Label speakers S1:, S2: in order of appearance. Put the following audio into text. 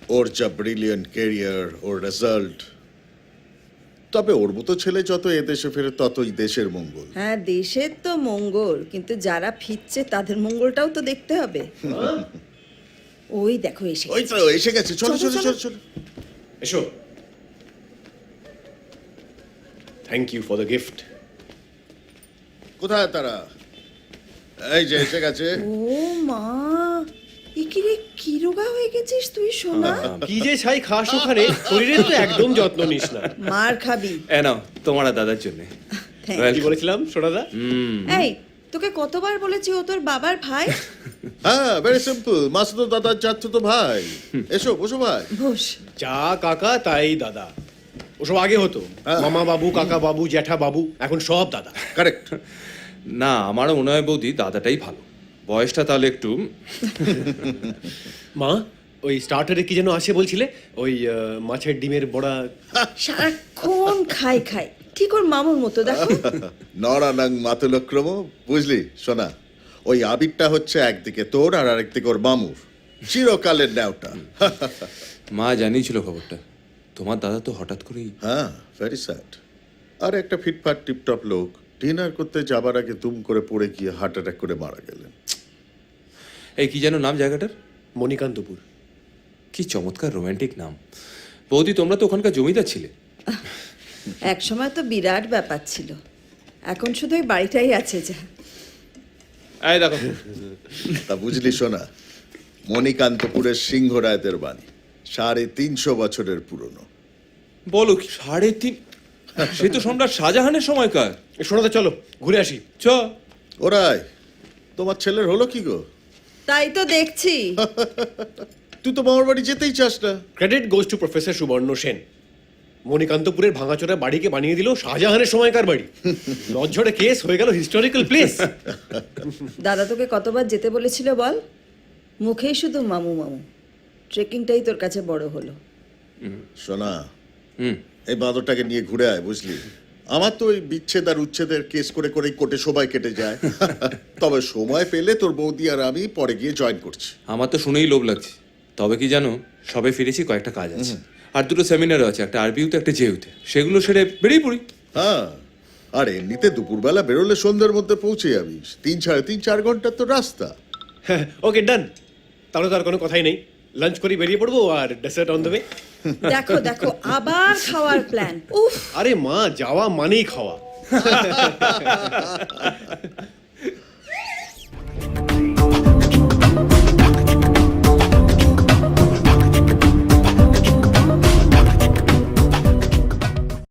S1: ওর যা brilliant career, ওর result, তবে ওর মতো ছেলে যত এদেশে ফেরে ততই দেশের মঙ্গল।
S2: হ্যাঁ, দেশের তো মঙ্গল, কিন্তু যারা ফিরছে তাদের মঙ্গলটাও তো দেখতে হবে। ওই দেখো এসে
S1: ওই তো এসে গেছে, চলো চলো চলো চলো।
S3: এসো। Thank you for the gift.
S1: কোথায় তারা? এই যে এসে গেছে।
S2: ও মা, ইকিরে কি রোগা হয়ে গেছিস তুই সোনা?
S3: কি যে ছাই খাস ওখানে, শরীরের তো একদম যত্ন নিস না।
S2: মার খাবি।
S4: এ নাও তোমার আর দাদার জন্য।
S3: কি বলেছিলাম সোনাদা?
S2: এই তোকে কতবার বলেছি ও তোর বাবার ভাই?
S1: হ্যাঁ, ভেরি সিম্পল, মাসুদ দাদার চাচ্ছ তো ভাই। এসো বসো ভাই।
S2: বস।
S3: যা কাকা তাই দাদা, ওসব আগে হতো। মামা বাবু, কাকা বাবু, জ্যাঠা বাবু, এখন সব দাদা।
S1: কারেক্ট।
S4: না, আমারও মনে হয় বৌদি দাদাটাই ভালো, বয়সটা তাহলে একটু।
S3: মা, ওই স্টার্টারে কি যেন আসে বলছিলে? ওই মাছের ডিমের বড়া।
S2: সারাক্ষণ খাই খাই, ঠিক ওর মামুর মতো দেখো।
S1: নরানাং মাতুলক্রম, বুঝলি সোনা? ওই আবিরটা হচ্ছে একদিকে তোর আর আরেকদিকে ওর মামুর, চিরকালের ন্যাওটা।
S4: মা জানিয়েছিল খবরটা, তোমার দাদা তো হঠাৎ করেই।
S1: হ্যাঁ, ভেরি স্যাড। আর একটা ফিটফাট টিপটপ লোক ডিনার করতে যাবার আগে দুম করে পড়ে গিয়ে হার্ট অ্যাটাক করে মারা গেলেন।
S4: এই কি যেন নাম জায়গাটার?
S3: মণিকান্তপুর।
S4: কি চমৎকার রোমান্টিক নাম। বৌদি তোমরা তো ওখানকার জমিদার ছিলে।
S2: এক সময় তো বিরাট ব্যাপার ছিল, এখন শুধু ওই বাড়িটাই আছে যা।
S4: এই দেখো।
S1: তা বুঝলি সোনা, মণিকান্তপুরের সিংহরায়দের বাণী 350 বছরের পুরনো।
S4: বলো কি 3.5? সে তো সম্রাট শাহজাহানের সময়কার।
S3: সোনাদা চলো ঘুরে আসি।
S4: চ।
S1: ওরাই, তোমার ছেলের হলো কি গো?
S2: তাই তো দেখছি।
S1: তুই তো মামার বাড়ি যেতেই চাস না।
S3: ক্রেডিট গোজ টু প্রফেসর সুবর্ণ সেন। মণিকান্তপুরের ভাঙাচোরা বাড়িকে বানিয়ে দিল শাহজাহানের সময়কার বাড়ি। লজ্জরে কেস হয়ে গেল হিস্টোরিক্যাল প্লেস।
S2: দাদা তোকে কতবার যেতে বলেছিল বল? মুখেই শুধু মামু মামু। ট্রেকিংটাই তোর কাছে বড় হলো।
S1: সোনা,
S4: হুম।
S1: এই বাঁদরটাকে নিয়ে ঘুরে আয়, বুঝলি? আমার তো ওই বিচ্ছেদ আর উচ্ছেদের কেস করে করেই কোর্টে সময় কেটে যায়। তবে সময় পেলে তোর বৌদি আর আমি পরে গিয়ে জয়েন করছি।
S4: আমার তো শুনেই লোভ লাগছে। তবে কি জানো, সবে ফিরেছি, কয়েকটা কাজ আছে। আর দুটো সেমিনারও আছে, একটা আরবিউতে একটা জেউতে। সেগুলো সেরে বেরিয়ে পড়ি।
S1: হ্যাঁ, আর এমনিতে দুপুরবেলা বেরোলে সন্ধ্যের মধ্যে পৌঁছে যাবি। 3-4.5 ঘন্টার তো রাস্তা।
S3: ওকে ডান, তাহলে তো আর কোনো কথাই নেই। লাঞ্চ করি বেরিয়ে পড়বো, আর ডেসার্ট অন দ্য ওয়ে।
S2: দেখো দেখো আবার খাওয়ার প্ল্যান। উফ,
S3: আরে মা, যাওয়া মানেই খাওয়া।